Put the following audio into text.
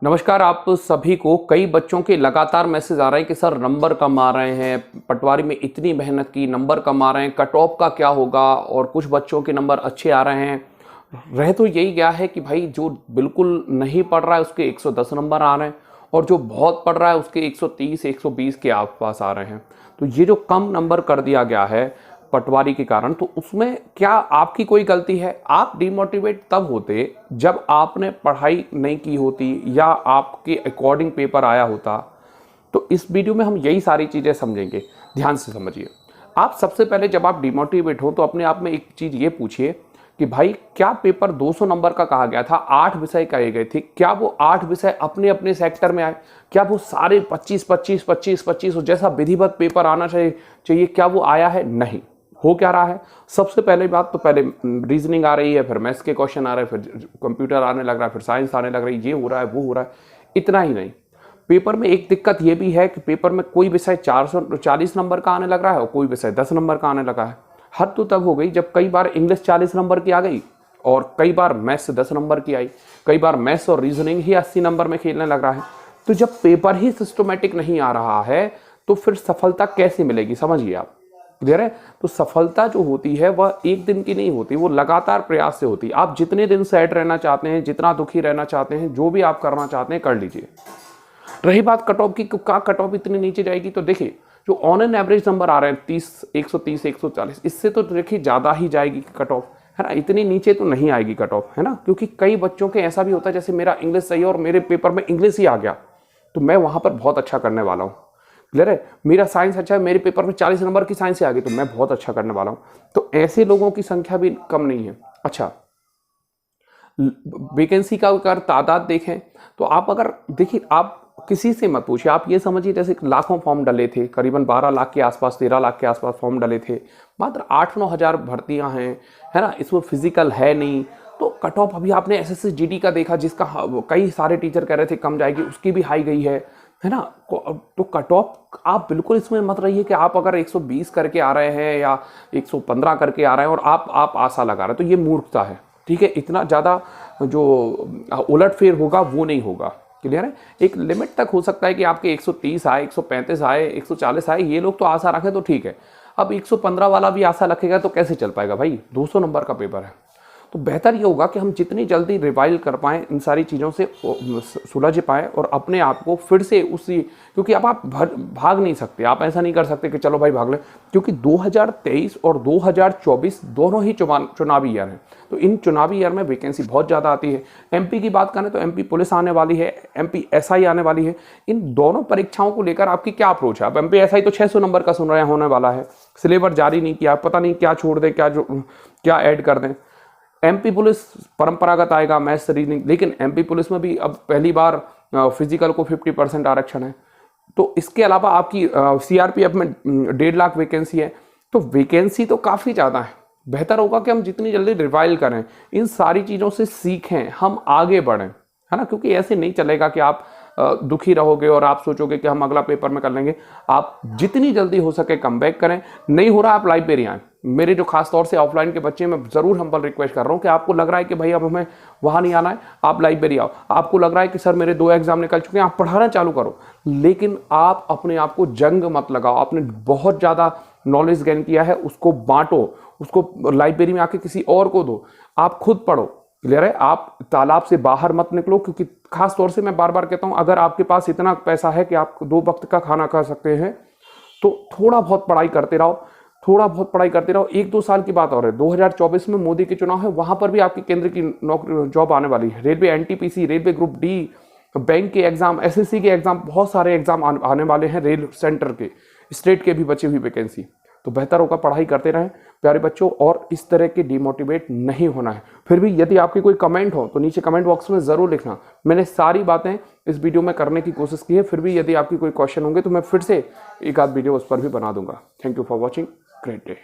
नमस्कार। आप सभी को कई बच्चों के लगातार मैसेज आ रहे हैं कि सर नंबर कम आ रहे हैं, पटवारी में इतनी मेहनत की, नंबर कम आ रहे हैं, कट ऑफ का क्या होगा। और कुछ बच्चों के नंबर अच्छे आ रहे हैं। रह तो यही गया है कि भाई जो बिल्कुल नहीं पढ़ रहा है उसके 110 नंबर आ रहे हैं और जो बहुत पढ़ रहा है उसके 130 120 के आसपास आ रहे हैं। तो ये जो कम नंबर कर दिया गया है पटवारी के कारण, तो उसमें क्या आपकी कोई गलती है? आप डिमोटिवेट तब होते जब आपने पढ़ाई नहीं की होती या आपके अकॉर्डिंग पेपर आया होता। तो इस वीडियो में हम यही सारी चीज़ें समझेंगे, ध्यान से समझिए। आप सबसे पहले जब आप डिमोटिवेट हो तो अपने आप में एक चीज़ ये पूछिए कि भाई क्या पेपर 200 नंबर का कहा गया था, 8 विषय कहे गए थे, क्या वो 8 विषय अपने अपने सेक्टर में आए? क्या वो सारे 25 25 25 25 और जैसा विधिवत पेपर आना चाहिए क्या वो आया है? नहीं। हो क्या रहा है? सबसे पहले बात तो पहले रीजनिंग आ रही है, फिर मैथ्स के क्वेश्चन आ रहे हैं, फिर कंप्यूटर आने लग रहा है, फिर साइंस आने लग रही है, ये हो रहा है वो हो रहा है। इतना ही नहीं, पेपर में एक दिक्कत ये भी है कि पेपर में कोई विषय 440 नंबर का आने लग रहा है और कोई विषय 10 नंबर का आने लगा है। हद तो तब हो गई जब कई बार इंग्लिश 40 नंबर की आ गई और कई बार मैथ्स 10 नंबर की आई, कई बार मैथ्स और रीजनिंग ही 80 नंबर में खेलने लग रहा है। तो जब पेपर ही सिस्टमेटिक नहीं आ रहा है तो फिर सफलता कैसे मिलेगी? समझिए आप। क्लियर है? तो सफलता जो होती है वह एक दिन की नहीं होती, वो लगातार प्रयास से होती है। आप जितने दिन सैड रहना चाहते हैं, जितना दुखी रहना चाहते हैं, जो भी आप करना चाहते हैं कर लीजिए। रही बात कट ऑफ की, क्या कट ऑफ इतनी नीचे जाएगी? तो देखिए जो ऑन एन एवरेज नंबर आ रहे हैं 30 130 140, इससे तो देखिए ज़्यादा ही जाएगी कट ऑफ, है ना। इतनी नीचे तो नहीं आएगी कट ऑफ, है ना। क्योंकि कई बच्चों के ऐसा भी होता है, जैसे मेरा इंग्लिश सही है और मेरे पेपर में इंग्लिश ही आ गया तो मैं वहाँ पर बहुत अच्छा करने वाला हूँ। क्लियर है? मेरा साइंस अच्छा है, मेरे पेपर में 40 नंबर की साइंस से आ गई तो मैं बहुत अच्छा करने वाला हूँ। तो ऐसे लोगों की संख्या भी कम नहीं है। अच्छा, वैकेंसी का अगर तादाद देखें तो आप अगर देखिए, आप किसी से मत पूछिए, आप ये समझिए जैसे लाखों फॉर्म डले थे, करीबन 12 लाख के आसपास 13 लाख के आसपास फॉर्म डले थे, मात्र 8-9 हज़ार भर्तियां हैं, है ना। इसमें फिजिकल है नहीं। तो कट ऑफ अभी आपने एसएससी जीडी का देखा, जिसका कई सारे टीचर कह रहे थे कम जाएगी, उसकी भी हाई गई है ना। तो कट ऑफ आप बिल्कुल इसमें मत रहिए कि आप अगर 120 करके आ रहे हैं या 115 करके आ रहे हैं और आप आशा लगा रहे हैं, तो ये मूर्खता है। ठीक है, इतना ज़्यादा जो उलटफेर होगा वो नहीं होगा। क्लियर है? एक लिमिट तक हो सकता है कि आपके 130 आए, 135 आए, 140 आए, ये लोग तो आशा रखें तो ठीक है। अब 115 वाला भी आशा रखेगा तो कैसे चल पाएगा भाई? 200 नंबर का पेपर है। तो बेहतर ये होगा कि हम जितनी जल्दी रिवाइल कर पाएँ, इन सारी चीज़ों से सुलझ पाएँ और अपने आप को फिर से उसी, क्योंकि अब आप भाग नहीं सकते, आप ऐसा नहीं कर सकते कि चलो भाई भाग लें, क्योंकि 2023 और 2024 दोनों ही चुनावी ईयर हैं। तो इन चुनावी ईयर में वैकेंसी बहुत ज़्यादा आती है। एमपी की बात करें तो एमपी पुलिस आने वाली है, एमपी एसआई आने वाली है। इन दोनों परीक्षाओं को लेकर आपकी क्या अप्रोच है? अब एमपी एसआई तो 600 नंबर का सुन रहे होने वाला है, सिलेबस जारी नहीं किया, पता नहीं क्या छोड़ दें, क्या ऐड कर दें। एमपी पुलिस परंपरागत आएगा, मैथ्स रीजनिंग, लेकिन एमपी पुलिस में भी अब पहली बार फिजिकल को 50% आरक्षण है। तो इसके अलावा आपकी सीआरपीएफ में 1.5 लाख वैकेंसी है। तो वैकेंसी तो काफ़ी ज़्यादा है। बेहतर होगा कि हम जितनी जल्दी रिवाइल करें, इन सारी चीज़ों से सीखें, हम आगे बढ़ें, है ना। क्योंकि ऐसे नहीं चलेगा कि आप दुखी रहोगे और आप सोचोगे कि हम अगला पेपर में कर लेंगे। आप जितनी जल्दी हो सके कम बैक करें। नहीं हो रहा, आप लाइब्रेरी आएँ। मेरे जो खास तौर से ऑफलाइन के बच्चे, मैं ज़रूर हम्बल रिक्वेस्ट कर रहा हूँ कि आपको लग रहा है कि भाई अब हमें वहाँ नहीं आना है, आप लाइब्रेरी आओ। आपको लग रहा है कि सर मेरे 2 एग्जाम निकल चुके हैं, आप पढ़ाना चालू करो, लेकिन आप अपने आप को जंग मत लगाओ। आपने बहुत ज़्यादा नॉलेज गेन किया है, उसको बांटो, उसको लाइब्रेरी में आके किसी और को दो, आप खुद पढ़ो। क्लियर है? आप तालाब से बाहर मत निकलो, क्योंकि खास तौर से मैं बार बार कहता हूँ, अगर आपके पास इतना पैसा है कि आप 2 वक्त का खाना खा सकते हैं तो थोड़ा बहुत पढ़ाई करते रहो, थोड़ा बहुत पढ़ाई करते रहो। 1-2 साल की बात और है, 2024 में मोदी के चुनाव है, वहां पर भी आपकी केंद्र की नौकरी जॉब आने वाली है। Railway NTPC, railway group D, bank के एग्जाम, एसएससी के एग्जाम, बहुत सारे एग्जाम आने वाले हैं, रेल सेंटर के, स्टेट के भी बची हुई वैकेंसी। तो बेहतर होगा पढ़ाई करते रहें प्यारे बच्चों, और इस तरह के डिमोटिवेट नहीं होना है। फिर भी यदि आपकी कोई कमेंट हो तो नीचे कमेंट बॉक्स में ज़रूर लिखना। मैंने सारी बातें इस वीडियो में करने की कोशिश की है। फिर भी यदि आपकी कोई क्वेश्चन होंगे तो मैं फिर से एक आध वीडियो उस पर भी बना दूंगा। Thank you for watching. Great day.